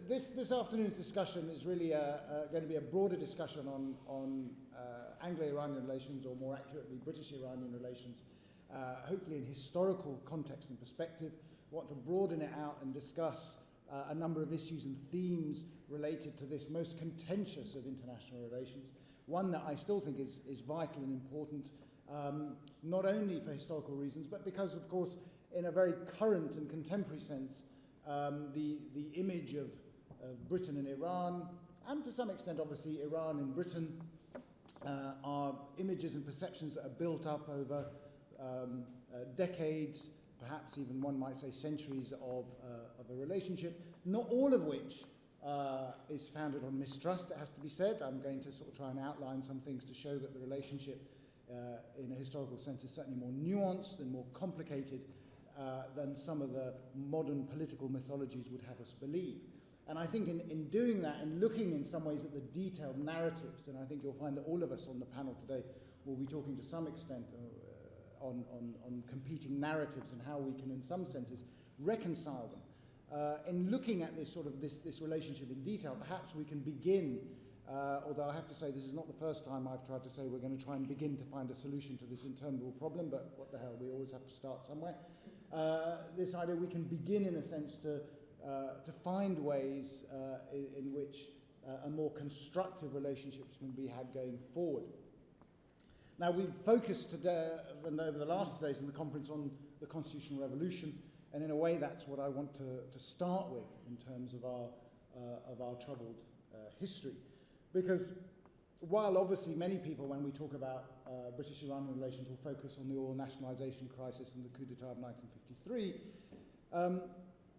This afternoon's discussion is really going to be a broader discussion on Anglo-Iranian relations, or more accurately, British-Iranian relations, hopefully in historical context and perspective. I want to broaden it out and discuss a number of issues and themes related to this most contentious of international relations, one that I still think is vital and important, not only for historical reasons, but because, of course, in a very current and contemporary sense, the image of Britain and Iran, and to some extent, obviously, Iran and Britain, are images and perceptions that are built up over decades, perhaps even one might say centuries of a relationship, not all of which is founded on mistrust, it has to be said. I'm going to sort of try and outline some things to show that the relationship in a historical sense is certainly more nuanced and more complicated than some of the modern political mythologies would have us believe. And I think in doing that and looking in some ways at the detailed narratives, and I think you'll find that all of us on the panel today will be talking to some extent on competing narratives and how we can, in some senses, reconcile them. In looking at this sort of this relationship in detail, perhaps we can begin, although I have to say this is not the first time I've tried to say we're going to try and begin to find a solution to this interminable problem, but what the hell, we always have to start somewhere. This idea we can begin, in a sense, to find ways in which a more constructive relationships can be had going forward. Now, we've focused today and over the last days in the conference on the constitutional revolution, and in a way that's what I want to start with in terms of our troubled history. Because while obviously many people, when we talk about British-Iranian relations, will focus on the oil nationalization crisis and the coup d'etat of 1953,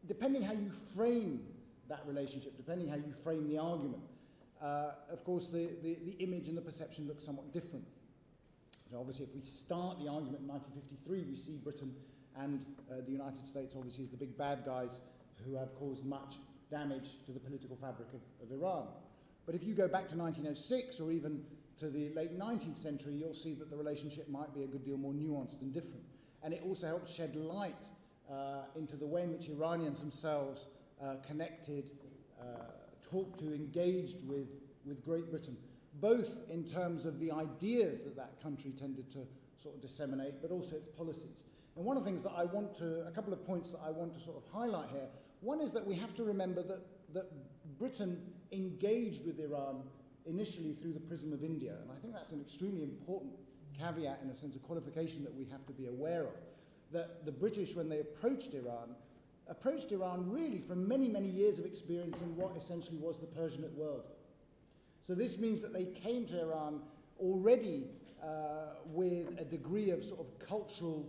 depending how you frame that relationship, depending how you frame the argument, of course the image and the perception look somewhat different. So obviously if we start the argument in 1953, we see Britain and the United States obviously as the big bad guys who have caused much damage to the political fabric of Iran. But if you go back to 1906 or even to the late 19th century, you'll see that the relationship might be a good deal more nuanced and different. And it also helps shed light into the way in which Iranians themselves connected, talked to, engaged with Great Britain, both in terms of the ideas that country tended to sort of disseminate, but also its policies. And one of the things that a couple of points that I want to sort of highlight here, one is that we have to remember that Britain engaged with Iran initially through the prism of India, and I think that's an extremely important caveat, in a sense, a qualification that we have to be aware of. That the British, when they approached Iran really from many, many years of experience in what essentially was the Persianate world. So this means that they came to Iran already with a degree of sort of cultural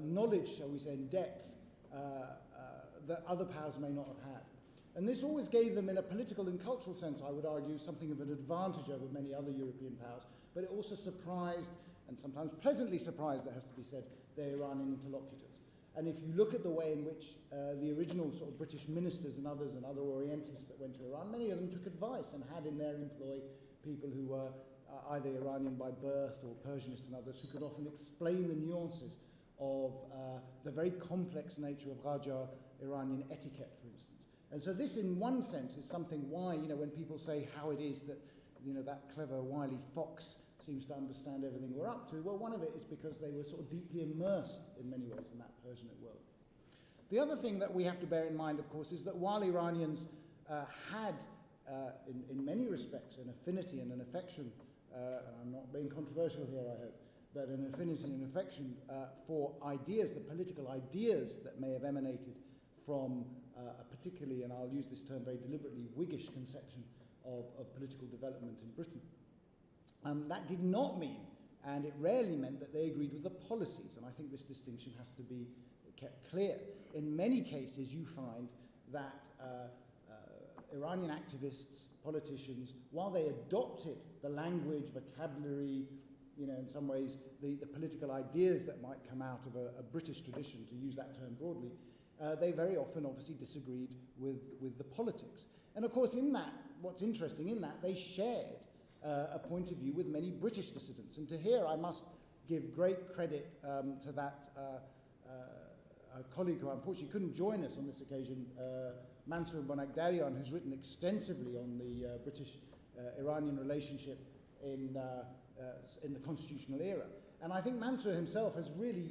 knowledge, shall we say, in depth, that other powers may not have had. And this always gave them, in a political and cultural sense, I would argue, something of an advantage over many other European powers, but it also surprised, and sometimes pleasantly surprised, it has to be said, their Iranian interlocutors. And if you look at the way in which the original sort of British ministers and others and other Orientalists that went to Iran, many of them took advice and had in their employ people who were either Iranian by birth or Persianists and others, who could often explain the nuances of the very complex nature of Qajar Iranian etiquette, for instance. And so this, in one sense, is something why, when people say how it is that, that clever, wily fox seems to understand everything we're up to, well, one of it is because they were sort of deeply immersed in many ways in that Persianate world. The other thing that we have to bear in mind, of course, is that while Iranians had, in many respects, an affinity and an affection, and I'm not being controversial here, I hope, but an affinity and affection for ideas, the political ideas that may have emanated from a particularly, and I'll use this term very deliberately, Whiggish conception of political development in Britain. That did not mean, and it rarely meant, that they agreed with the policies, and I think this distinction has to be kept clear. In many cases, you find that Iranian activists, politicians, while they adopted the language, vocabulary, in some ways, the political ideas that might come out of a British tradition, to use that term broadly, they very often obviously disagreed with the politics. And of course, in that, what's interesting in that, they shared a point of view with many British dissidents. And to here, I must give great credit to that colleague who unfortunately couldn't join us on this occasion, Mansour Bonagdarian has written extensively on the British-Iranian relationship in the constitutional era. And I think Mansour himself has really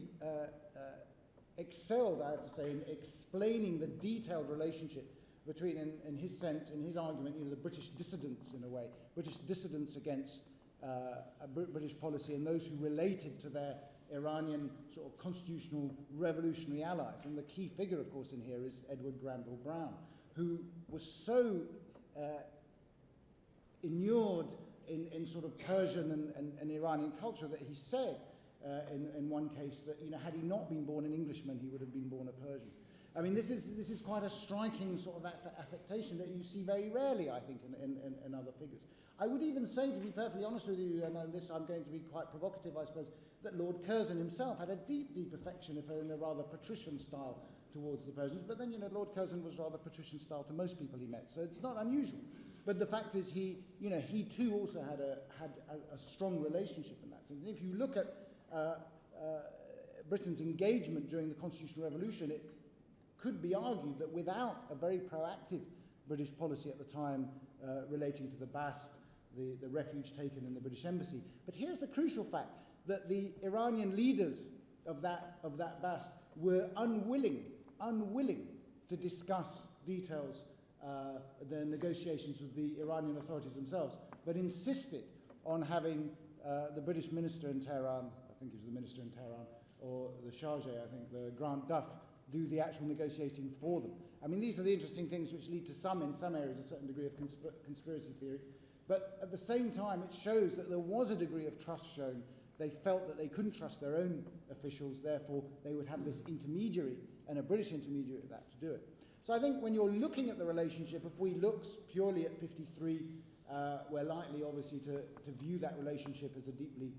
excelled, I have to say, in explaining the detailed relationship between, in his sense, in his argument, the British dissidents, in a way, British dissidents against a British policy and those who related to their Iranian sort of constitutional revolutionary allies. And the key figure, of course, in here is Edward Granville Brown, who was so inured in sort of Persian and Iranian culture that he said in one case that, had he not been born an Englishman, he would have been born a Persian. I mean, this is quite a striking sort of affectation that you see very rarely, I think, in other figures. I would even say, to be perfectly honest with you, and on this I'm going to be quite provocative, I suppose, that Lord Curzon himself had a deep, deep affection, if in a rather patrician style, towards the Persians. But then, Lord Curzon was rather patrician style to most people he met, so it's not unusual. But the fact is, he too also had a strong relationship in that sense. And if you look at Britain's engagement during the Constitutional Revolution, it could be argued that without a very proactive British policy at the time relating to the Bast, the refuge taken in the British Embassy. But here's the crucial fact, that the Iranian leaders of that Bast were unwilling to discuss details, the negotiations with the Iranian authorities themselves, but insisted on having the British minister in Tehran, I think he was the minister in Tehran, or the Chargé, I think, the Grant Duff, do the actual negotiating for them. I mean, these are the interesting things which lead to in some areas, a certain degree of conspiracy theory. But at the same time, it shows that there was a degree of trust shown. They felt that they couldn't trust their own officials, therefore they would have this intermediary, and a British intermediary at that, to do it. So I think when you're looking at the relationship, if we look purely at 53, we're likely, obviously, to view that relationship as a deeply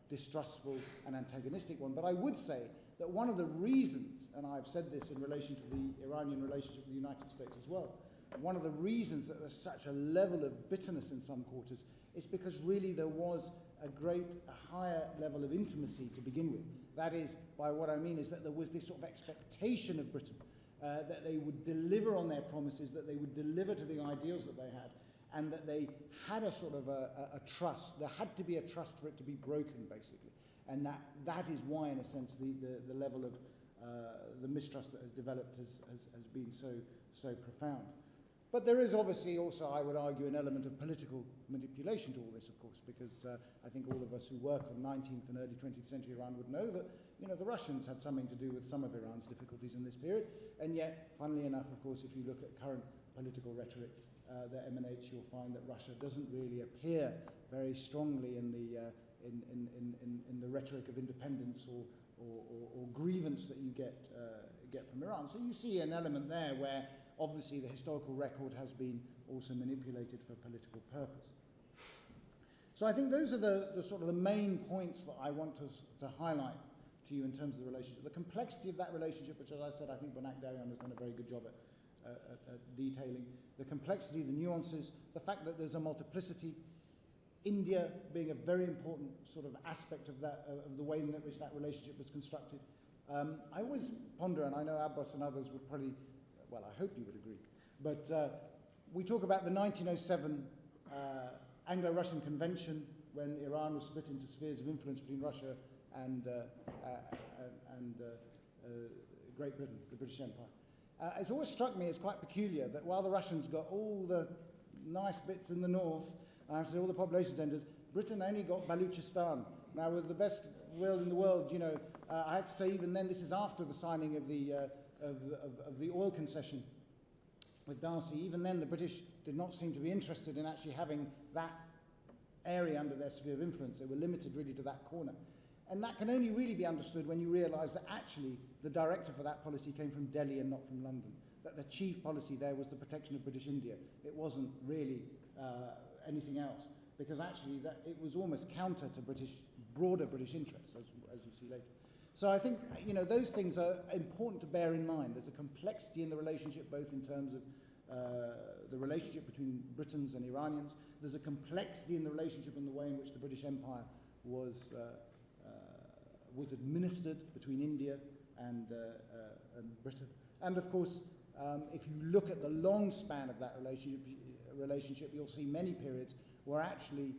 distrustful and antagonistic one. But I would say that one of the reasons, and I've said this in relation to the Iranian relationship with the United States as well, one of the reasons that there's such a level of bitterness in some quarters is because really there was a higher level of intimacy to begin with. That is, by what I mean is that there was this sort of expectation of Britain that they would deliver on their promises, that they would deliver to the ideals that they had, and that they had a sort of a trust. There had to be a trust for it to be broken, basically. And that is why, in a sense, the level of the mistrust that has developed has been so profound. But there is obviously also, I would argue, an element of political manipulation to all this, of course, because I think all of us who work on 19th and early 20th century Iran would know that, the Russians had something to do with some of Iran's difficulties in this period. And yet, funnily enough, of course, if you look at current political rhetoric that emanates, you'll find that Russia doesn't really appear very strongly in the rhetoric of independence or grievance that you get from Iran. So you see an element there where obviously the historical record has been also manipulated for political purpose. So I think those are the sort of the main points that I want to highlight to you in terms of the relationship. The complexity of that relationship, which, as I said, I think Bonagdarian has done a very good job at detailing. The complexity, the nuances, the fact that there's a multiplicity, India being a very important sort of aspect of that, of the way in which that relationship was constructed. I always ponder, and I know Abbas and others would probably, well, I hope you would agree, but we talk about the 1907 Anglo-Russian Convention, when Iran was split into spheres of influence between Russia and Great Britain, the British Empire. It's always struck me as quite peculiar that while the Russians got all the nice bits in the north, all the population centres, Britain only got Baluchistan. Now, with the best will in the world, I have to say, even then, this is after the signing of the oil concession with Darcy. Even then, the British did not seem to be interested in actually having that area under their sphere of influence. They were limited really to that corner. And that can only really be understood when you realise that actually the director for that policy came from Delhi and not from London. That the chief policy there was the protection of British India. It wasn't really anything else, because actually it was almost counter to broader British interests, as you see later. So I think, those things are important to bear in mind. There's a complexity in the relationship, both in terms of the relationship between Britons and Iranians. There's a complexity in the relationship in the way in which the British Empire was administered between India and Britain. And of course, if you look at the long span of that relationship, you'll see many periods where actually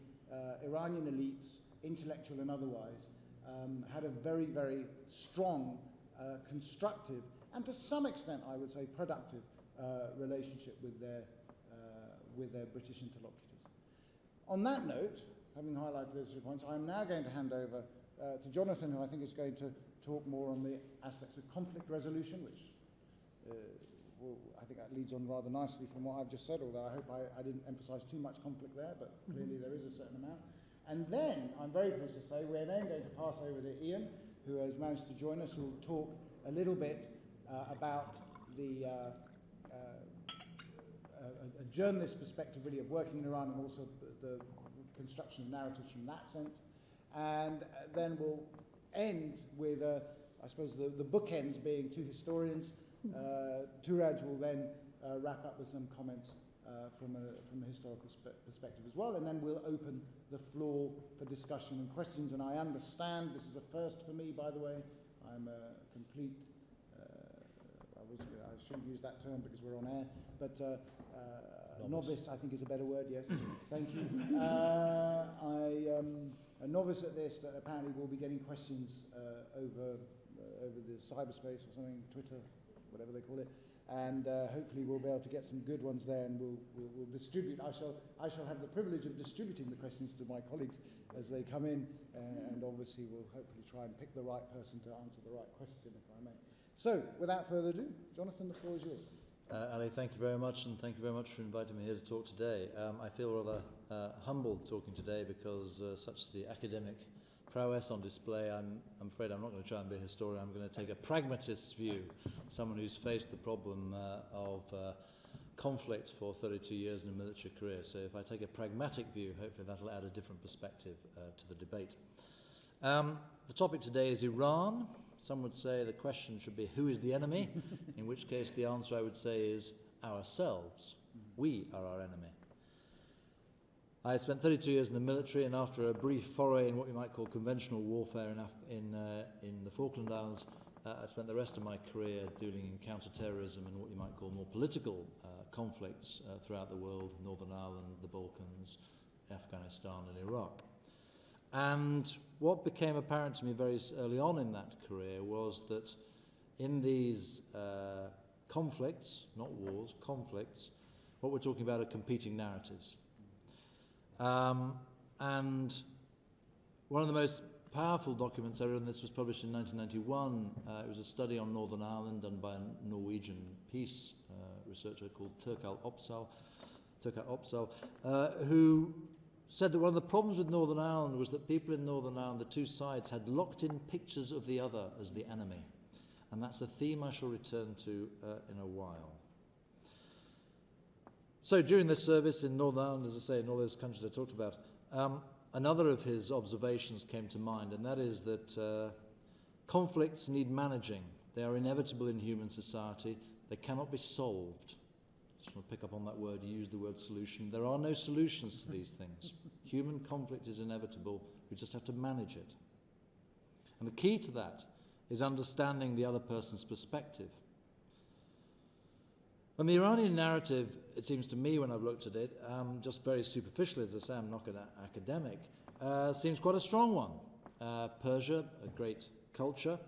Iranian elites, intellectual and otherwise, had a very, very strong, constructive, and to some extent, I would say, productive relationship with their British interlocutors. On that note, having highlighted those 3 points, I'm now going to hand over to Jonathan, who I think is going to talk more on the aspects of conflict resolution, which I think that leads on rather nicely from what I've just said, although I hope I didn't emphasize too much conflict there, but clearly there is a certain amount. And then, I'm very pleased to say, we're then going to pass over to Ian, who has managed to join us, who will talk a little bit about the a journalist perspective, really, of working in Iran, and also the construction of narratives from that sense. And then we'll end with, I suppose, the bookends being 2 historians. Touraj will then wrap up with some comments from a historical perspective as well, and then we'll open the floor for discussion and questions. And I understand this is a first for me, by the way. I'm a complete, I shouldn't use that term because we're on air, but novice, I think, is a better word, yes. Thank you. A novice at this that apparently will be getting questions over the cyberspace or something, Twitter, whatever they call it, and hopefully we'll be able to get some good ones there, and we'll distribute. I shall have the privilege of distributing the questions to my colleagues as they come in, and obviously we'll hopefully try and pick the right person to answer the right question, if I may. So, without further ado, Jonathan, the floor is yours. Ali, thank you very much, and thank you very much for inviting me here to talk today. I feel rather humbled talking today because such is the academic prowess on display. I'm afraid I'm not going to try and be a historian. I'm going to take a pragmatist's view, someone who's faced the problem of conflict for 32 years in a military career. So if I take a pragmatic view, hopefully that'll add a different perspective to the debate. The topic today is Iran. Some would say the question should be, who is the enemy? In which case the answer, I would say, is ourselves. We are our enemy. I spent 32 years in the military, and after a brief foray in what you might call conventional warfare in the Falkland Islands, I spent the rest of my career dealing in counter-terrorism and what you might call more political conflicts throughout the world, Northern Ireland, the Balkans, Afghanistan and Iraq. And what became apparent to me very early on in that career was that in these conflicts, not wars, conflicts, what we're talking about are competing narratives. And one of the most powerful documents I read on this was published in 1991. It was a study on Northern Ireland done by a Norwegian peace researcher called Turkal Opsahl, who said that one of the problems with Northern Ireland was that people in Northern Ireland, the 2 sides, had locked in pictures of the other as the enemy. And that's a theme I shall return to in a while. So during this service in Northern Ireland, as I say, in all those countries I talked about, another of his observations came to mind, and that is that conflicts need managing. They are inevitable in human society. They cannot be solved. Just want to pick up on that word, you use the word solution. There are no solutions to these things. Human conflict is inevitable. We just have to manage it. And the key to that is understanding the other person's perspective. And the Iranian narrative, it seems to me when I've looked at it, just very superficially, as I say, I'm not an academic, seems quite a strong one. Persia, a great culture,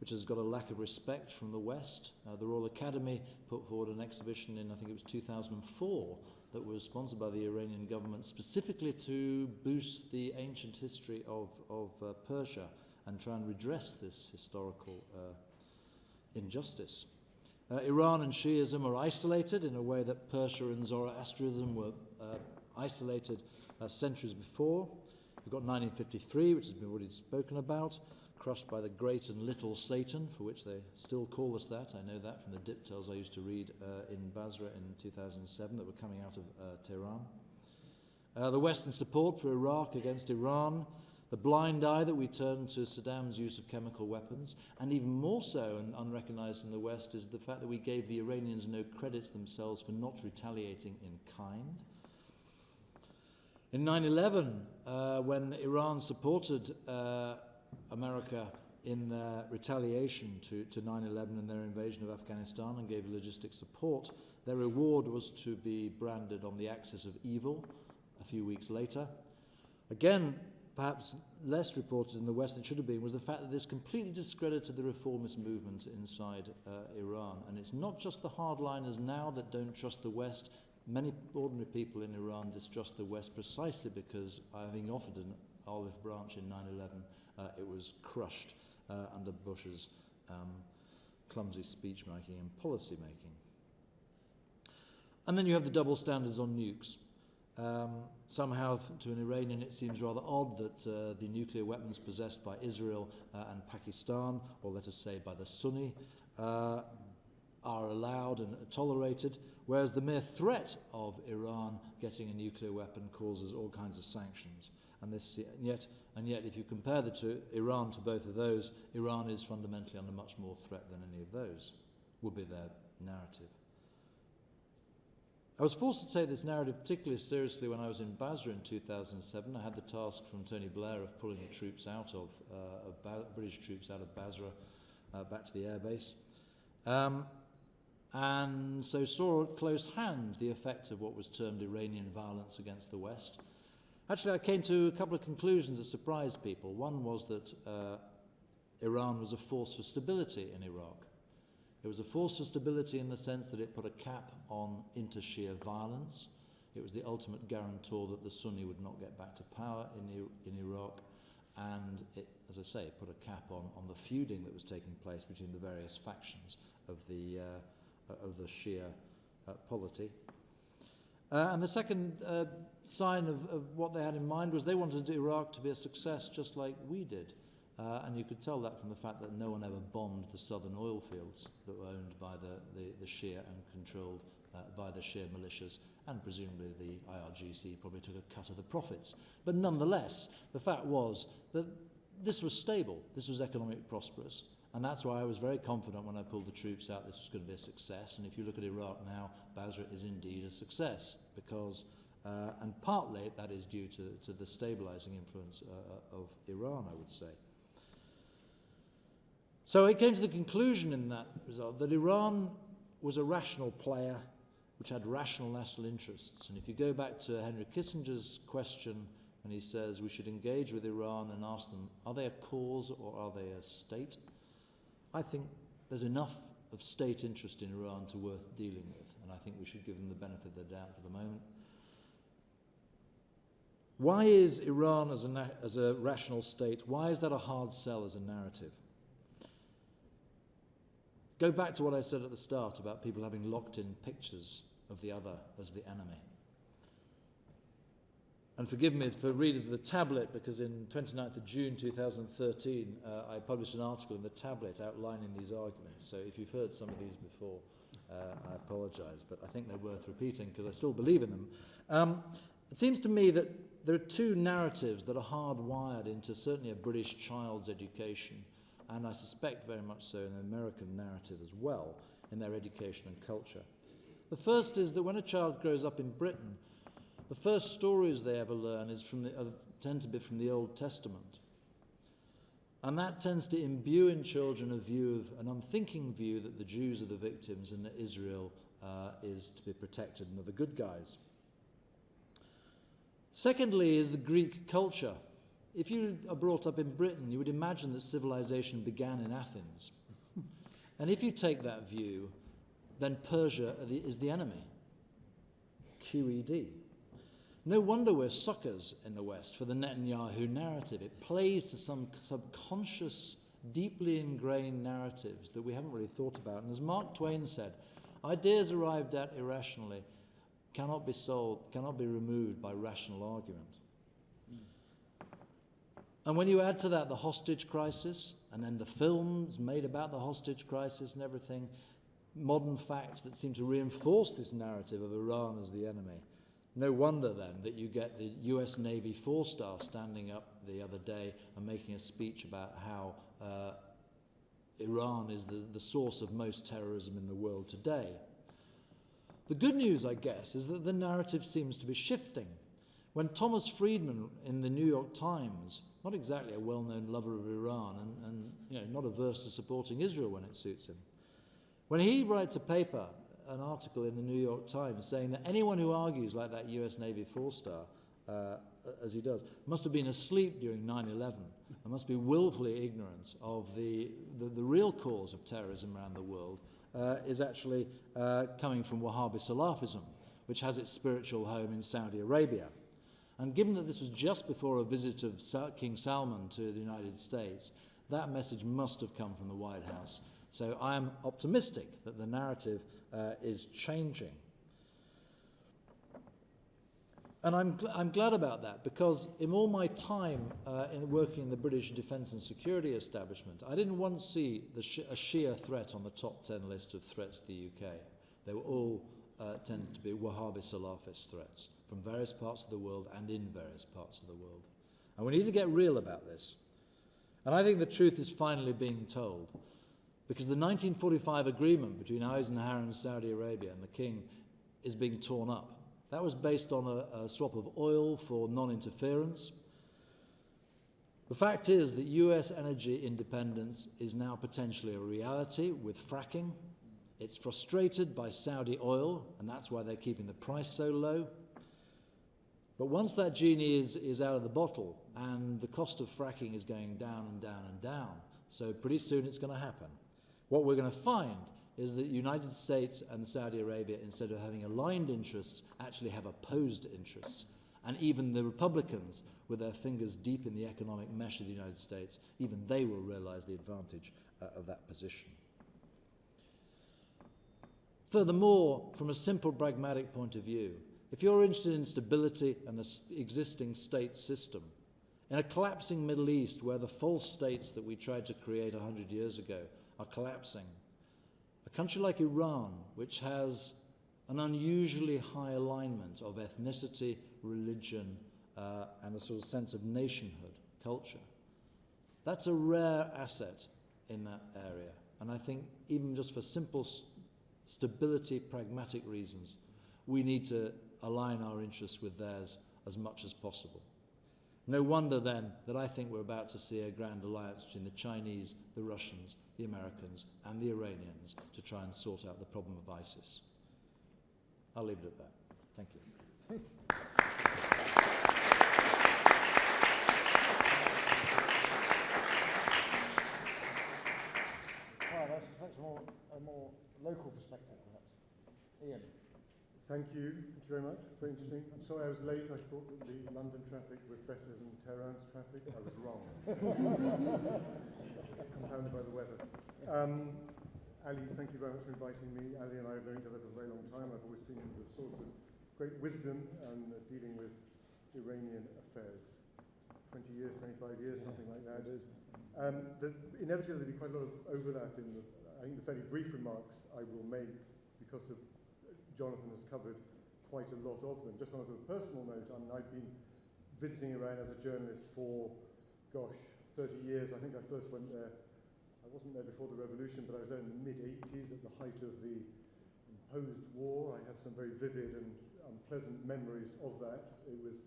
which has got a lack of respect from the West. The Royal Academy put forward an exhibition in, I think it was 2004, that was sponsored by the Iranian government specifically to boost the ancient history of Persia and try and redress this historical injustice. Iran and Shiism are isolated in a way that Persia and Zoroastrianism were isolated centuries before. We've got 1953, which has been already spoken about, crushed by the great and little Satan, for which they still call us that. I know that from the diptychs I used to read in Basra in 2007 that were coming out of Tehran. The Western support for Iraq against Iran, the blind eye that we turn to Saddam's use of chemical weapons, and even more so and unrecognized in the West is the fact that we gave the Iranians no credit themselves for not retaliating in kind. In 9/11, when Iran supported America in their retaliation to 9/11 and their invasion of Afghanistan and gave logistic support, their reward was to be branded on the axis of evil a few weeks later. Again, perhaps less reported in the West than it should have been, was the fact that this completely discredited the reformist movement inside Iran. And it's not just the hardliners now that don't trust the West. Many ordinary people in Iran distrust the West precisely because, having offered an olive branch in 9/11, it was crushed under Bush's clumsy speech-making and policy-making. And then you have the double standards on nukes. Somehow, to an Iranian, it seems rather odd that the nuclear weapons possessed by Israel and Pakistan, or let us say by the Sunni, are allowed and tolerated, whereas the mere threat of Iran getting a nuclear weapon causes all kinds of sanctions. And yet, if you compare the two, Iran to both of those, Iran is fundamentally under much more threat than any of those, would be their narrative. I was forced to take this narrative particularly seriously when I was in Basra in 2007. I had the task from Tony Blair of pulling the troops out British troops out of Basra back to the airbase. And so saw at close hand the effect of what was termed Iranian violence against the West. Actually, I came to a couple of conclusions that surprised people. One was that Iran was a force for stability in Iraq. It was a force for stability in the sense that it put a cap on inter-Shia violence. It was the ultimate guarantor that the Sunni would not get back to power in Iraq. And it, as I say, put a cap on the feuding that was taking place between the various factions of the Shia polity. And the second sign of what they had in mind was they wanted Iraq to be a success just like we did. And you could tell that from the fact that no one ever bombed the southern oil fields that were owned by the Shia and controlled by the Shia militias, and presumably the IRGC probably took a cut of the profits. But nonetheless, the fact was that this was stable, this was economically prosperous, and that's why I was very confident when I pulled the troops out this was going to be a success. And if you look at Iraq now, Basra is indeed a success, because, and partly that is due to the stabilizing influence of Iran, I would say. So it came to the conclusion in that result that Iran was a rational player which had rational national interests. And if you go back to Henry Kissinger's question when he says we should engage with Iran and ask them, are they a cause or are they a state? I think there's enough of state interest in Iran to worth dealing with, and I think we should give them the benefit of the doubt for the moment. Why is Iran as a rational state, why is that a hard sell as a narrative? Go back to what I said at the start about people having locked in pictures of the other as the enemy. And forgive me for readers of the Tablet, because in 29th of June 2013 I published an article in the Tablet outlining these arguments. So if you've heard some of these before, I apologise, but I think they're worth repeating because I still believe in them. It seems to me that there are two narratives that are hardwired into certainly a British child's education, and I suspect very much so in an American narrative as well, in their education and culture. The first is that when a child grows up in Britain, the first stories they ever learn tend to be from the Old Testament. And that tends to imbue in children an unthinking view that the Jews are the victims and that Israel is to be protected and are the good guys. Secondly is the Greek culture. If you are brought up in Britain, you would imagine that civilization began in Athens. And if you take that view, then Persia is the enemy. QED. No wonder we're suckers in the West for the Netanyahu narrative. It plays to some subconscious, deeply ingrained narratives that we haven't really thought about. And as Mark Twain said, ideas arrived at irrationally cannot be solved, cannot be removed by rational argument. And when you add to that the hostage crisis, and then the films made about the hostage crisis and everything, modern facts that seem to reinforce this narrative of Iran as the enemy, no wonder then that you get the US Navy 4-star standing up the other day and making a speech about how Iran is the source of most terrorism in the world today. The good news, I guess, is that the narrative seems to be shifting. When Thomas Friedman in the New York Times, not exactly a well-known lover of Iran, and not averse to supporting Israel when it suits him. When he writes a paper, an article in the New York Times, saying that anyone who argues like that US Navy four-star, as he does, must have been asleep during 9/11 and must be willfully ignorant of the real cause of terrorism around the world, is actually coming from Wahhabi Salafism, which has its spiritual home in Saudi Arabia. And given that this was just before a visit of King Salman to the United States, that message must have come from the White House. So I am optimistic that the narrative is changing. And I'm glad about that, because in all my time in working in the British defence and security establishment, I didn't once see a Shia threat on the top 10 list of threats to the UK. They were all tended to be Wahhabi Salafist threats from various parts of the world and in various parts of the world. And we need to get real about this. And I think the truth is finally being told, because the 1945 agreement between Eisenhower and Saudi Arabia and the King is being torn up. That was based on a swap of oil for non-interference. The fact is that US energy independence is now potentially a reality with fracking. It's frustrated by Saudi oil, and that's why they're keeping the price so low. But once that genie is out of the bottle, and the cost of fracking is going down and down and down, so pretty soon it's going to happen. What we're going to find is that the United States and Saudi Arabia, instead of having aligned interests, actually have opposed interests. And even the Republicans, with their fingers deep in the economic mesh of the United States, even they will realize the advantage of that position. Furthermore, from a simple pragmatic point of view, if you're interested in stability and the existing state system, in a collapsing Middle East where the false states that we tried to create 100 years ago are collapsing, a country like Iran, which has an unusually high alignment of ethnicity, religion, and a sort of sense of nationhood, culture, that's a rare asset in that area. And I think even just for simple stability, pragmatic reasons, we need to align our interests with theirs as much as possible. No wonder then that I think we're about to see a grand alliance between the Chinese, the Russians, the Americans and the Iranians to try and sort out the problem of ISIS. I'll leave it at that. Thank you. Well, that's a more local perspective, perhaps. Ian. Thank you very much. Very interesting. I'm sorry I was late. I thought that the London traffic was better than Tehran's traffic. I was wrong. Compounded by the weather. Ali, thank you very much for inviting me. Ali and I have known each other for a very long time. I've always seen him as a source of great wisdom and dealing with Iranian affairs. 20 years, 25 years, something like that. Inevitably, there'll be quite a lot of overlap in I think the fairly brief remarks I will make, because of Jonathan has covered quite a lot of them. Just on a sort of personal note, I've been visiting Iran as a journalist for, 30 years. I think I first went there, I wasn't there before the revolution, but I was there in the mid-80s at the height of the imposed war. I have some very vivid and unpleasant memories of that. It was,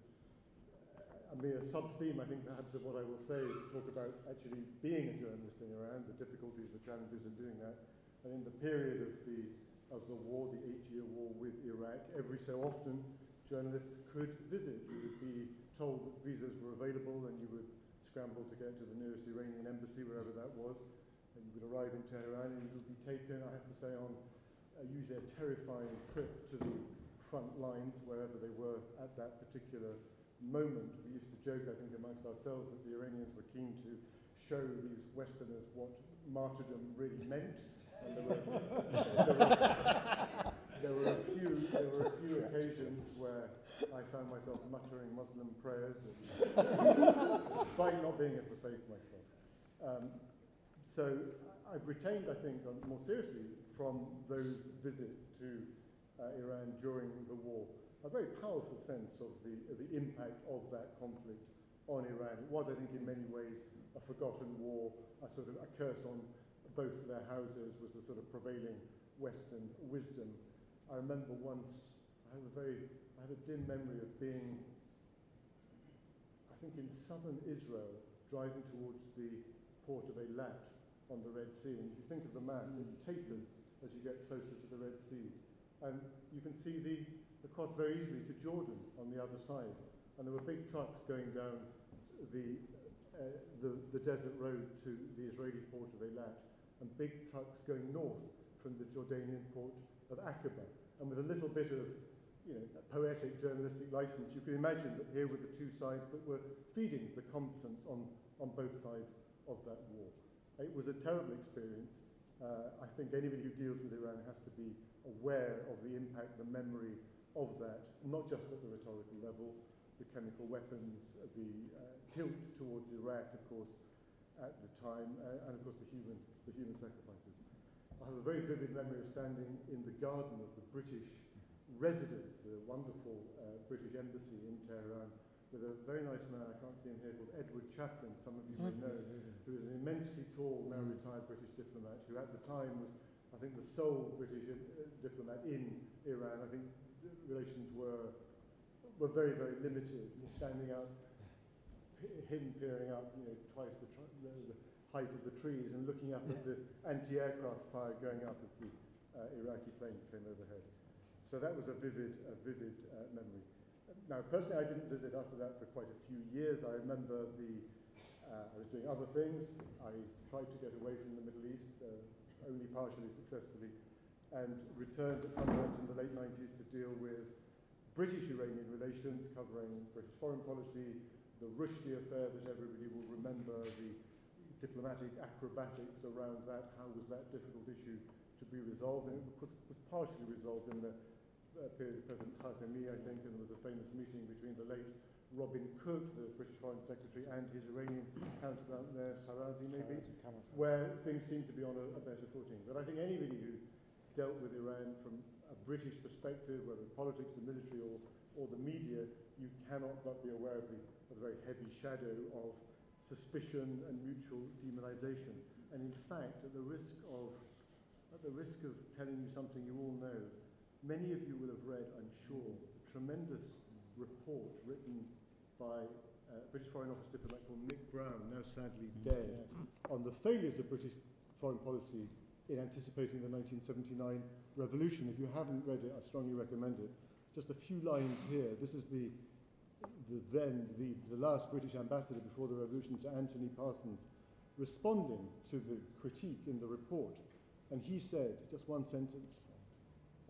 a sub-theme, I think, perhaps, of what I will say is to talk about actually being a journalist in Iran, the difficulties, the challenges of doing that. And in the period of the war, the 8-year war with Iraq, every so often journalists could visit. You would be told that visas were available and you would scramble to get to the nearest Iranian embassy, wherever that was, and you would arrive in Tehran and you would be taken, I have to say, on usually a terrifying trip to the front lines, wherever they were at that particular moment. We used to joke, I think, amongst ourselves that the Iranians were keen to show these Westerners what martyrdom really meant. And there were a few occasions where I found myself muttering Muslim prayers, despite not being of the faith myself. So I've retained, I think, more seriously from those visits to Iran during the war, a very powerful sense of the impact of that conflict on Iran. It was, I think, in many ways a forgotten war, a sort of a curse on both their houses, was the sort of prevailing Western wisdom. I remember once, I have a dim memory of being, I think, in southern Israel, driving towards the port of Eilat, on the Red Sea. And if you think of the map, it tapers as you get closer to the Red Sea. And you can see across very easily to Jordan on the other side. And there were big trucks going down the desert road to the Israeli port of Eilat, and big trucks going north from the Jordanian port of Aqaba. And with a little bit of poetic journalistic license, you can imagine that here were the two sides that were feeding the combatants on both sides of that war. It was a terrible experience. I think anybody who deals with Iran has to be aware of the impact, the memory of that, not just at the rhetorical level, the chemical weapons, the tilt towards Iraq, of course, at the time, and of course the human sacrifices. I have a very vivid memory of standing in the garden of the British residence, the wonderful British embassy in Tehran, with a very nice man, I can't see him here, called Edward Chaplin, some of you may know, who is an immensely tall, now retired British diplomat, who at the time was, I think, the sole British diplomat in Iran. I think relations were very, very limited, standing out, him peering up, twice the height of the trees and looking up at the anti-aircraft fire going up as the Iraqi planes came overhead. So that was a vivid memory. Now, personally, I didn't visit after that for quite a few years. I remember I was doing other things. I tried to get away from the Middle East, only partially successfully, and returned at some point in the late 90s to deal with British-Iranian relations, covering British foreign policy, the Rushdie affair that everybody will remember, the diplomatic acrobatics around that, how was that difficult issue to be resolved, and it was partially resolved in the period of President Khatami, I think, and there was a famous meeting between the late Robin Cook, the British Foreign Secretary, and his Iranian counterpart there, Farazi maybe, where things seemed to be on a better footing. But I think anybody who dealt with Iran from a British perspective, whether politics, the military, or the media, you cannot but be aware of the very heavy shadow of suspicion and mutual demonization. And in fact, at the risk of telling you something you all know, many of you will have read, I'm sure, a tremendous report written by a British Foreign Office diplomat called Nick Brown, now sadly dead, on the failures of British foreign policy in anticipating the 1979 revolution. If you haven't read it, I strongly recommend it. Just a few lines here. This is the last British ambassador before the revolution, Sir Anthony Parsons, responding to the critique in the report. And he said, just one sentence,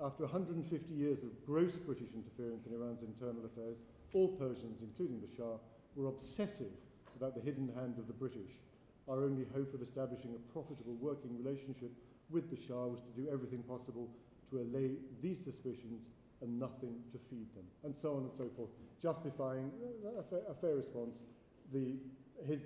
after 150 years of gross British interference in Iran's internal affairs, all Persians, including the Shah, were obsessive about the hidden hand of the British. Our only hope of establishing a profitable working relationship with the Shah was to do everything possible to allay these suspicions and nothing to feed them, and so on and so forth, justifying a fair response, his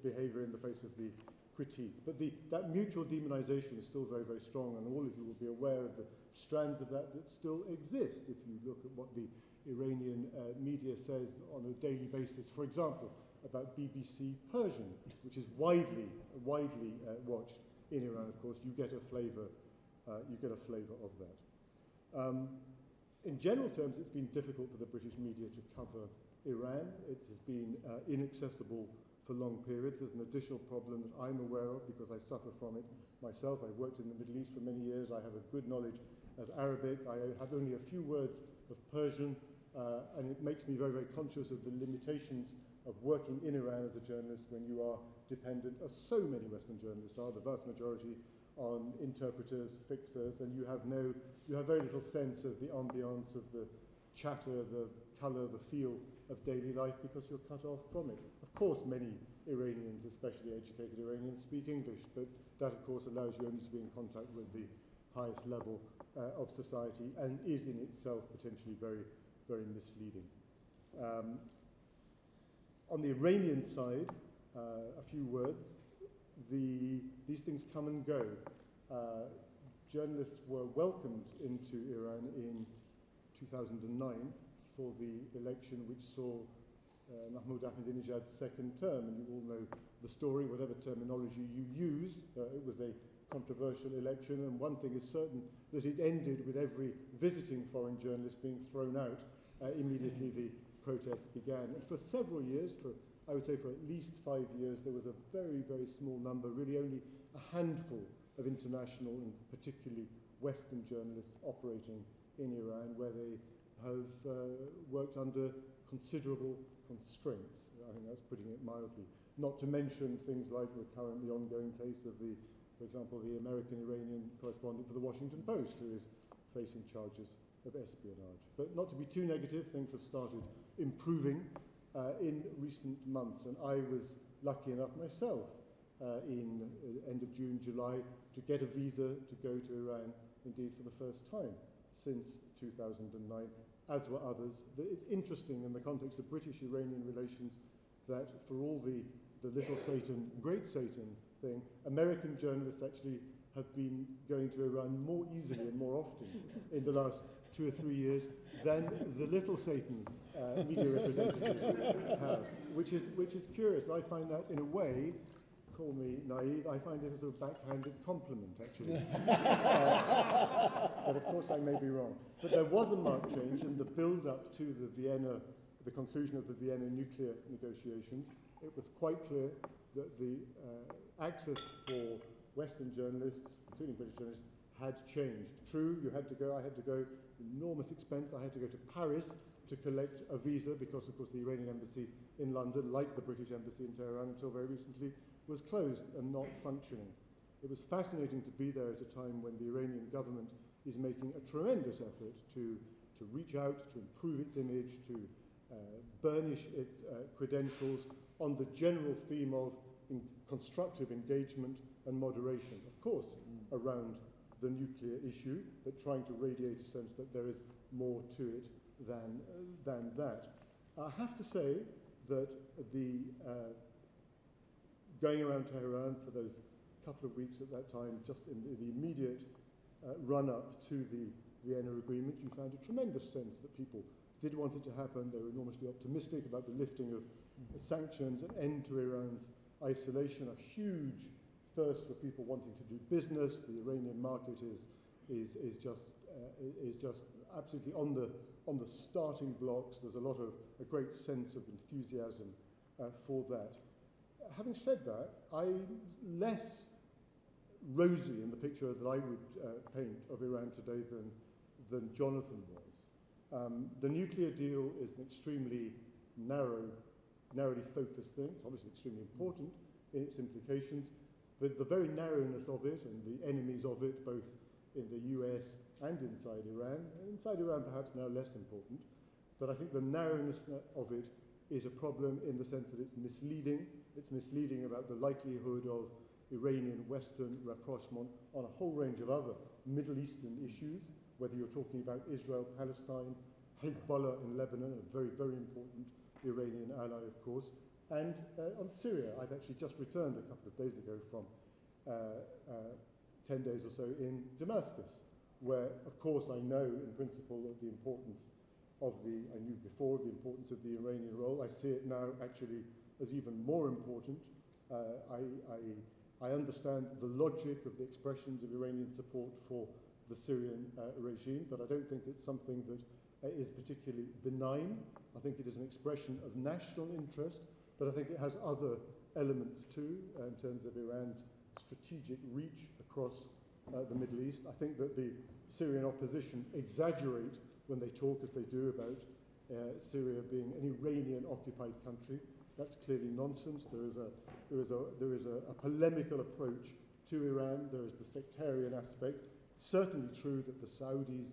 behaviour in the face of the critique. But that mutual demonization is still very, very strong, and all of you will be aware of the strands of that still exist if you look at what the Iranian media says on a daily basis. For example, about BBC Persian, which is widely watched in Iran. Of course, you get a flavour of that. In general terms, it's been difficult for the British media to cover Iran. It has been inaccessible for long periods. There's an additional problem that I'm aware of because I suffer from it myself. I've worked in the Middle East for many years. I have a good knowledge of Arabic. I have only a few words of Persian, and it makes me very, very conscious of the limitations of working in Iran as a journalist when you are dependent, as so many Western journalists are, the vast majority, on interpreters, fixers, and you have very little sense of the ambiance, of the chatter, the colour, the feel of daily life because you're cut off from it. Of course, many Iranians, especially educated Iranians, speak English, but that, of course, allows you only to be in contact with the highest level of society and is in itself potentially very, very misleading. On the Iranian side, a few words. These things come and go. Journalists were welcomed into Iran in 2009 for the election which saw Mahmoud Ahmadinejad's second term, and you all know the story, whatever terminology you use. It was a controversial election, and one thing is certain, that it ended with every visiting foreign journalist being thrown out immediately the protests began. And for several years, for I would say for at least 5 years, there was a very, very small number, really only a handful of international and particularly Western journalists operating in Iran, where they have worked under considerable constraints. I think that's putting it mildly. Not to mention things like the currently ongoing case of the, for example, the American-Iranian correspondent for the Washington Post, who is facing charges of espionage. But not to be too negative, things have started improving in recent months, and I was lucky enough myself in end of June, July, to get a visa to go to Iran, indeed for the first time since 2009, as were others. It's interesting in the context of British-Iranian relations that for all the little Satan, great Satan thing, American journalists actually have been going to Iran more easily and more often in the last 2 or 3 years than the little Satan media representatives have, which is curious. I find that in a way, call me naive, I find it a sort of backhanded compliment, actually. But of course I may be wrong. But there was a marked change in the build-up to the conclusion of the Vienna nuclear negotiations. It was quite clear that the access for Western journalists, including British journalists, had changed. True, I had to go, enormous expense. I had to go to Paris to collect a visa because, of course, the Iranian embassy in London, like the British embassy in Tehran until very recently, was closed and not functioning. It was fascinating to be there at a time when the Iranian government is making a tremendous effort to reach out, to improve its image, to burnish its credentials on the general theme of constructive engagement and moderation, of course, around the nuclear issue, but trying to radiate a sense that there is more to it than that. I have to say that the going around Tehran for those couple of weeks at that time, just in the immediate run-up to the Vienna Agreement, you found a tremendous sense that people did want it to happen. They were enormously optimistic about the lifting of sanctions, an end to Iran's isolation, a huge thirst for people wanting to do business. The Iranian market is just absolutely on the starting blocks. There's a great sense of enthusiasm for that. Having said that, I'm less rosy in the picture that I would paint of Iran today than Jonathan was. The nuclear deal is an extremely narrowly focused thing. It's obviously extremely important in its implications, but the very narrowness of it and the enemies of it, both in the US and inside Iran perhaps now less important, but I think the narrowness of it is a problem in the sense that it's misleading. It's misleading about the likelihood of Iranian-Western rapprochement on a whole range of other Middle Eastern issues, whether you're talking about Israel, Palestine, Hezbollah in Lebanon, a very, very important Iranian ally, of course, and on Syria. I've actually just returned a couple of days ago from 10 days or so in Damascus, where, of course, I know in principle of the importance I knew before the importance of the Iranian role. I see it now actually as even more important. I understand the logic of the expressions of Iranian support for the Syrian regime, but I don't think it's something that is particularly benign. I think it is an expression of national interest, but I think it has other elements too in terms of Iran's strategic reach across the Middle East. I think that the Syrian opposition exaggerate when they talk, as they do, about Syria being an Iranian-occupied country. That's clearly nonsense. There is a polemical approach to Iran. There is the sectarian aspect. Certainly true that the Saudis,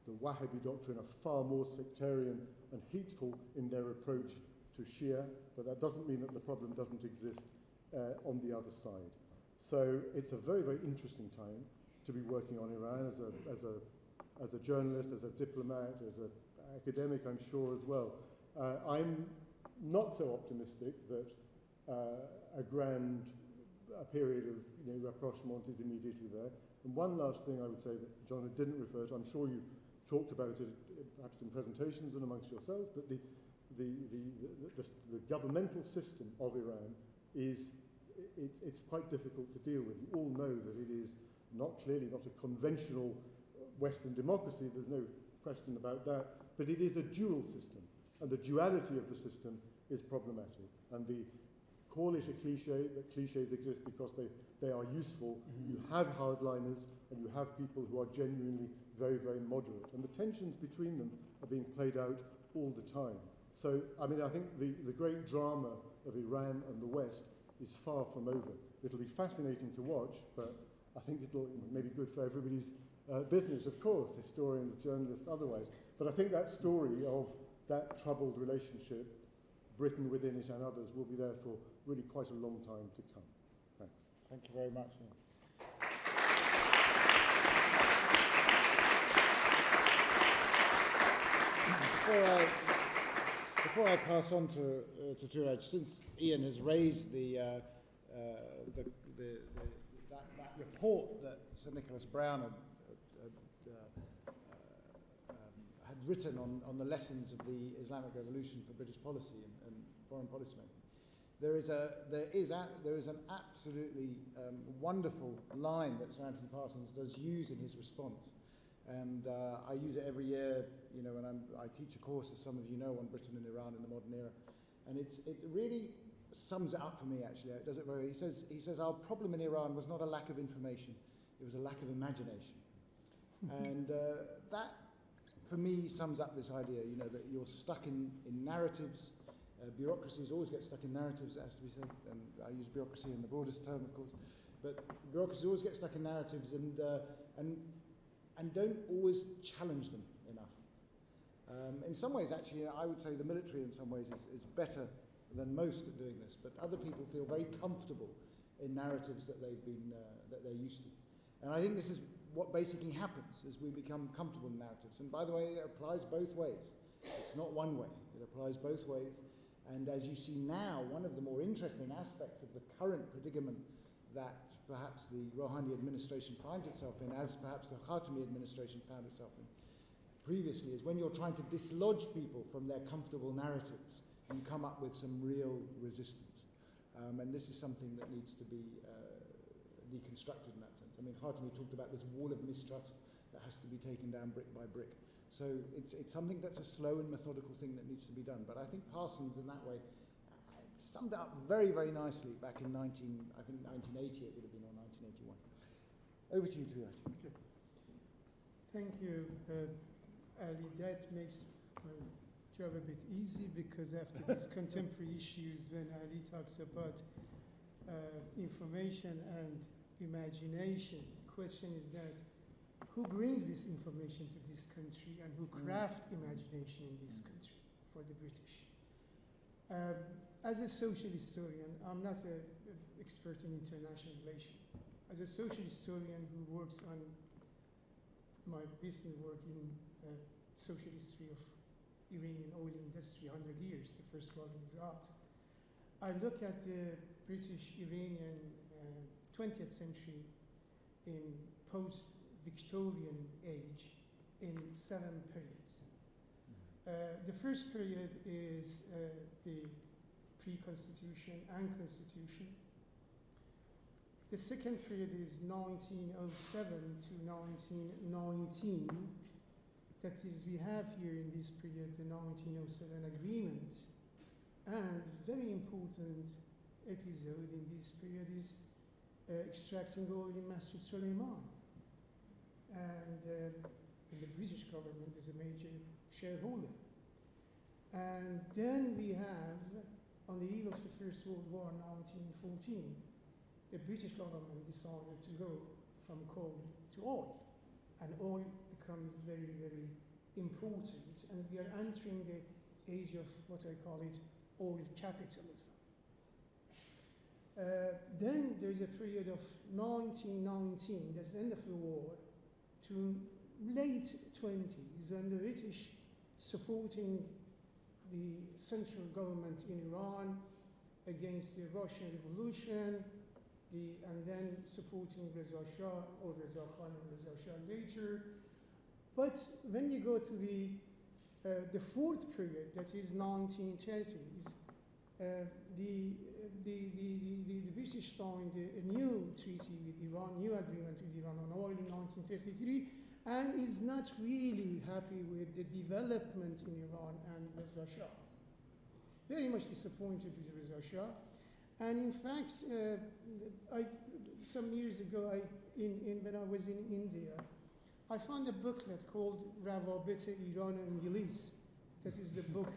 the Wahhabi doctrine, are far more sectarian and hateful in their approach to Shia, but that doesn't mean that the problem doesn't exist on the other side. So it's a very, very interesting time to be working on Iran as a journalist, as a diplomat, as an academic, I'm sure, as well. I'm not so optimistic that a period of rapprochement is immediately there. And one last thing I would say that John didn't refer to, I'm sure you talked about it perhaps in presentations and amongst yourselves, but the governmental system of Iran it's quite difficult to deal with. You all know that it is clearly not a conventional Western democracy, there's no question about that, but it is a dual system, and the duality of the system is problematic. And call it a cliche, but cliches exist because they are useful. You have hardliners and you have people who are genuinely very, very moderate. And the tensions between them are being played out all the time. So, I mean, I think the great drama of Iran and the West is far from over. It'll be fascinating to watch, but I think it'll maybe good for everybody's business, of course, historians, journalists, otherwise. But I think that story of that troubled relationship, Britain within it and others, will be there for really quite a long time to come. Thanks. Thank you very much. Before I pass on to Touraj, since Ian has raised that report that Sir Nicholas Brown had written on the lessons of the Islamic Revolution for British policy and foreign policy making, there is an absolutely wonderful line that Sir Anthony Parsons does use in his response. And I use it every year, you know, when I teach a course, as some of you know, on Britain and Iran in the modern era. And it really sums it up for me, actually. It does it very. He says our problem in Iran was not a lack of information, it was a lack of imagination. And that, for me, sums up this idea, you know, that you're stuck in narratives. Bureaucracies always get stuck in narratives, it has to be said. And I use bureaucracy in the broadest term, of course. But bureaucracies always get stuck in narratives and don't always challenge them enough. In some ways, actually, I would say the military in some ways is better than most at doing this, but other people feel very comfortable in narratives that they've been, that they're used to. And I think this is what basically happens, is we become comfortable in narratives. And by the way, it applies both ways. It's not one way, it applies both ways. And as you see now, one of the more interesting aspects of the current predicament that perhaps the Rouhani administration finds itself in, as perhaps the Khatami administration found itself in previously, is when you're trying to dislodge people from their comfortable narratives, you come up with some real resistance. And this is something that needs to be deconstructed in that sense. I mean, Khatami talked about this wall of mistrust that has to be taken down brick by brick. So it's something that's a slow and methodical thing that needs to be done. But I think Parsons, in that way, summed it up very, very nicely back in 1980 it would have been, or 1981. Over to you, Touraj. Okay. Thank you, Ali. That makes my job a bit easy, because after these contemporary issues, when Ali talks about information and imagination, the question is that who brings this information to this country and who craft imagination in this country for the British? As a social historian, I'm not an expert in international relations. As a social historian who works on my recent work in social history of Iranian oil industry, 100 years, the first volume is out. I look at the British-Iranian 20th century in post-Victorian age in 7 periods. The first period is the pre-constitution and constitution. The second period is 1907 to 1919. That is, we have here in this period the 1907 agreement. And very important episode in this period is extracting oil in Masjid Suleiman. And the British government is a major shareholder. And then we have, on the eve of the First World War, 1914, the British government decided to go from coal to oil. And oil becomes very, very important. And we are entering the age of what I call it oil capitalism. Then there's a period of 1919, that's the end of the war, to late 20s, and the British supporting the central government in Iran against the Russian Revolution, and then supporting Reza Shah, or Reza Khan and Reza Shah later. But when you go to the fourth period, that is 1930s, the British signed a new treaty with Iran, new agreement with Iran on oil in 1933, and is not really happy with the development in Iran and Reza Shah. very much disappointed with Reza Shah. And in fact, some years ago, when I was in India, I found a booklet called Iran-English. That is the book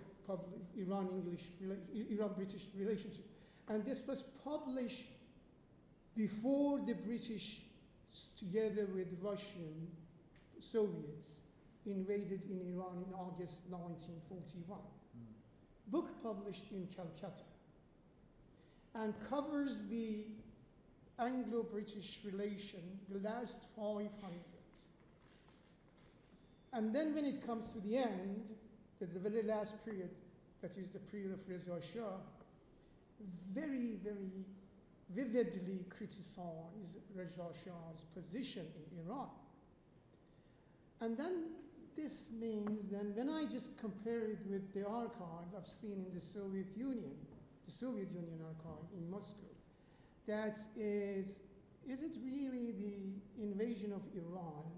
Iran-British relationship. And this was published before the British, together with Russian Soviets, invaded in Iran in August 1941. Book published in Calcutta, and covers the Anglo-British relation, the last 500. And then when it comes to the end, the very last period, that is the period of Reza Shah, very, very vividly criticize Reza Shah's position in Iran. And then this means then when I just compare it with the archive I've seen in the Soviet Union archive in Moscow, that is it really the invasion of Iran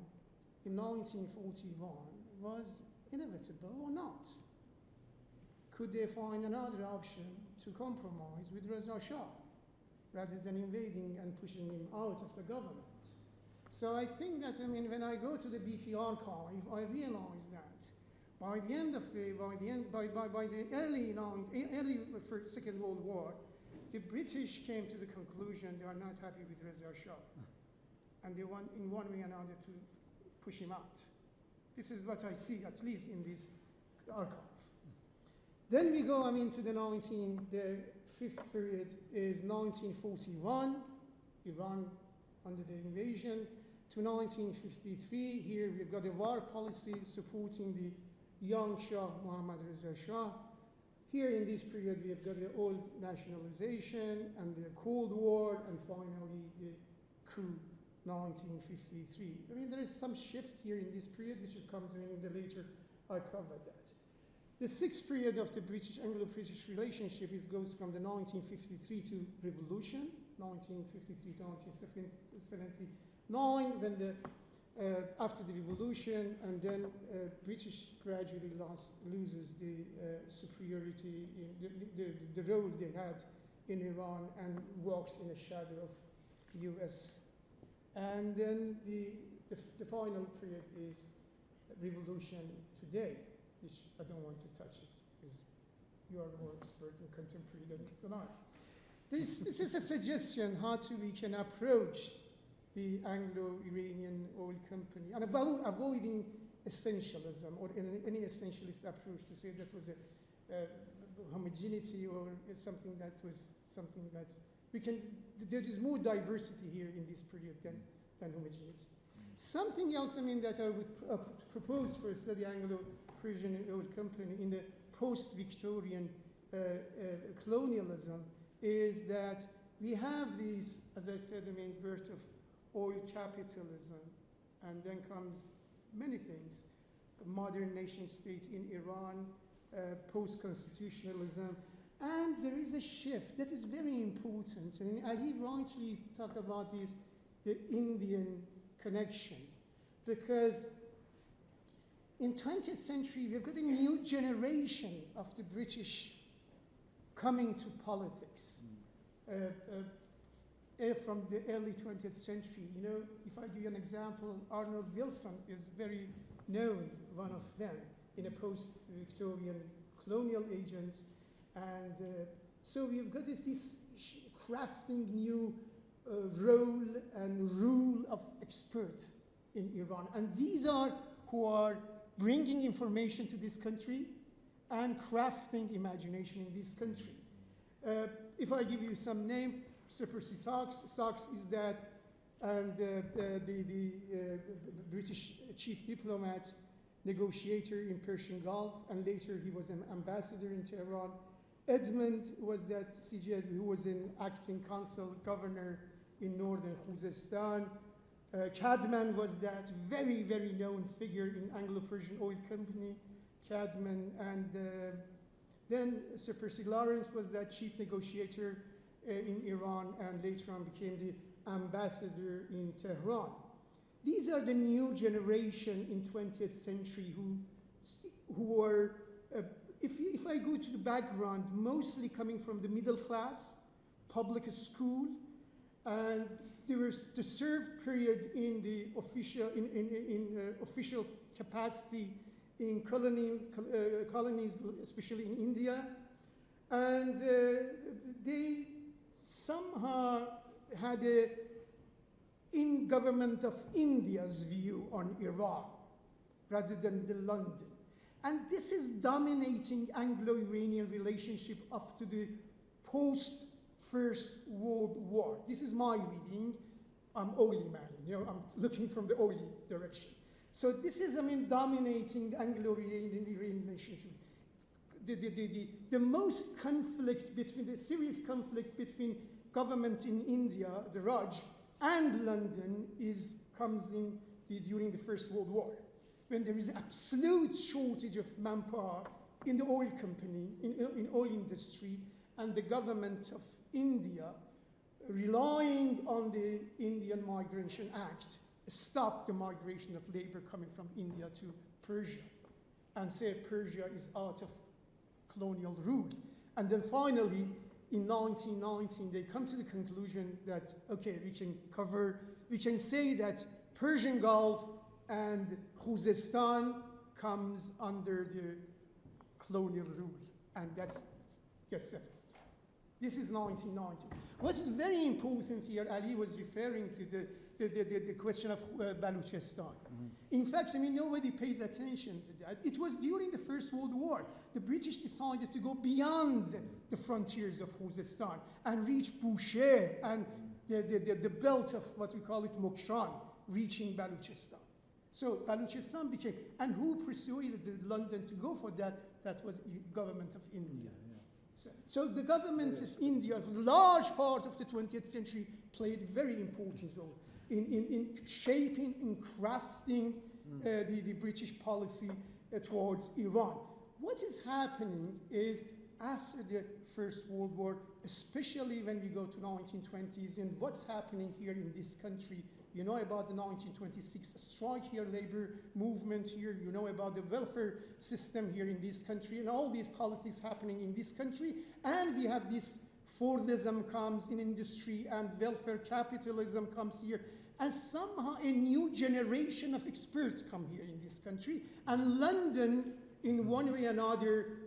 in 1941 was inevitable or not? Could they find another option to compromise with Reza Shah rather than invading and pushing him out of the government? So I think that, when I go to the BP archive, I realize that by the end of the, by the early Second World War, the British came to the conclusion they are not happy with Reza Shah, and they want, in one way or another, to push him out. This is what I see, at least in this archive. Then we go, to the fifth period is 1941, Iran under the invasion, to 1953. Here we've got a war policy supporting the young Shah, Mohammad Reza Shah. Here in this period we have got the old nationalization and the Cold War, and finally the coup, 1953. There is some shift here in this period, which comes in the later, I covered that. The sixth period of the Anglo-British relationship goes from the 1953 to revolution, 1953 to 1979, when after the revolution, and then British gradually loses the superiority, the role they had in Iran, and walks in the shadow of US. And then the final period is revolution today, which I don't want to touch it, because you are more expert in contemporary than I. This is a suggestion how we can approach the Anglo-Iranian oil company, and avoiding essentialism or any essentialist approach to say that was a homogeneity or something that we can. There is more diversity here in this period than homogeneity. Something else, that I would propose for a study Anglo-Persian oil company in the post-Victorian colonialism is that we have these, as I said, birth of oil capitalism, and then comes many things, a modern nation state in Iran, post-constitutionalism, and there is a shift that is very important. And Ali rightly talked about the Indian connection, because in 20th century we've got a new generation of the British coming to politics. From the early 20th century, if I give you an example, Arnold Wilson is very known, one of them, in a post-Victorian colonial agent. And so we've got this crafting new role and rule of expert in Iran. And these are who are bringing information to this country and crafting imagination in this country. If I give you some name, Sir Percy Sachs is that, and the British chief diplomat, negotiator in Persian Gulf, and later he was an ambassador in Tehran. Edmund was that CJ who was an acting consul governor in northern Khuzestan. Cadman was that very, very known figure in Anglo-Persian Oil Company, Cadman, and then Sir Percy Lawrence was that chief negotiator in Iran, and later on became the ambassador in Tehran. These are the new generation in 20th century who were if I go to the background, mostly coming from the middle class, public school, and there was the served period in the official capacity in colonies, especially in India, and they somehow had a in government of India's view on Iran rather than the London. And this is dominating Anglo-Iranian relationship up to the post-First World War. This is my reading. I'm oily man, I'm looking from the oily direction. So this is, dominating Anglo-Iranian relationship. The most conflict between, the serious conflict between government in India, the Raj, and London comes in during the First World War, when there is absolute shortage of manpower in the oil company, in oil industry, and the government of India, relying on the Indian Migration Act, stopped the migration of labor coming from India to Persia, and say Persia is out of colonial rule. And then finally, in 1919, they come to the conclusion that, okay, we can say that Persian Gulf and Khuzestan comes under the colonial rule, and that gets settled. This is 1990. What is very important here, Ali was referring to the question of Balochistan. Mm-hmm. In fact, nobody pays attention to that. It was during the First World War. The British decided to go beyond the frontiers of Khuzestan and reach Bushehr and the belt of what we call it Mokshan, reaching Balochistan. So Balochistan became, and who persuaded London to go for that? That was the government of India. So the government of India, a large part of the 20th century, played a very important role in shaping, in crafting the British policy towards Iran. What is happening is, after the First World War, especially when we go to 1920s, and what's happening here in this country, you know about the 1926 strike here, labor movement here, you know about the welfare system here in this country, and all these politics happening in this country, and we have this Fordism comes in industry, and welfare capitalism comes here, and somehow a new generation of experts come here in this country, and London, in one way or another,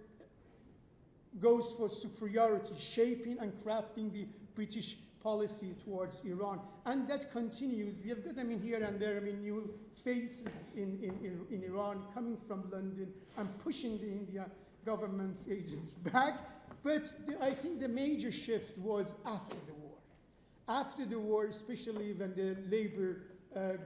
goes for superiority, shaping and crafting the British policy towards Iran, and that continues. We have got, here and there, new faces in Iran coming from London and pushing the India government's agents back. But I think the major shift was after the war. After the war, especially when the Labour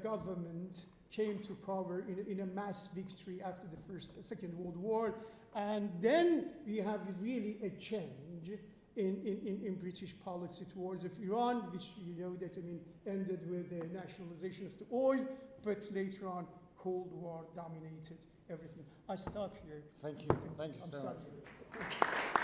government came to power in a mass victory after the Second World War, and then we have really a change in British policy towards Iran, which you know that ended with the nationalization of the oil, but later on Cold War dominated everything. I stop here. Thank you. Thank you so much.